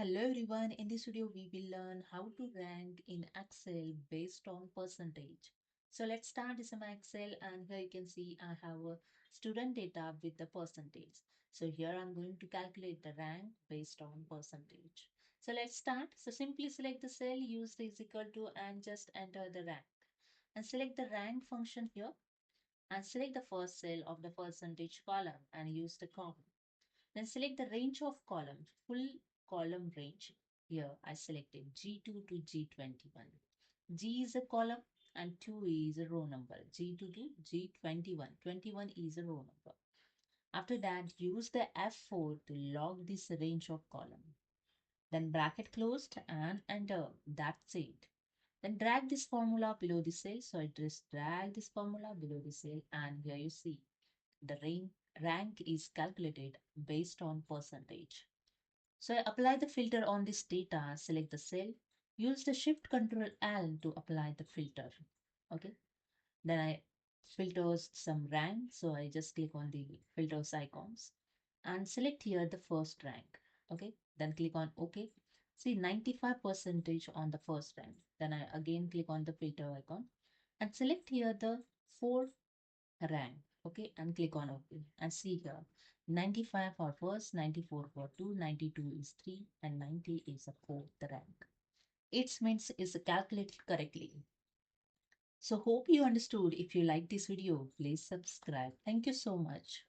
Hello everyone, in this video we will learn how to rank in Excel based on percentage. So let's start this in my Excel, and here you can see I have a student data with the percentage. So here I'm going to calculate the rank based on percentage. So let's start. So simply select the cell, use the is equal to and just enter the rank. And select the rank function here and select the first cell of the percentage column and use the comma. Then select the range of columns, full column range. Here I selected G2 to G21. G is a column and 2 is a row number. G2 to G21. 21 is a row number. After that, use the F4 to log this range of column. Then bracket closed and enter. That's it. Then drag this formula below the cell. So I just drag this formula below the cell, and here you see the rank is calculated based on percentage. So I apply the filter on this data, select the cell, use the Shift Control L to apply the filter. Okay. Then I filters some rank. So I just click on the filters icons and select here the first rank. Okay. Then click on OK. See 95 percentage on the first rank. Then I again click on the filter icon and select here the fourth rank. Okay, and click on OK. And see here 95 for first, 94 for 2, 92 is 3, and 90 is a fourth rank. It means is calculated correctly. So hope you understood. If you like this video, please subscribe. Thank you so much.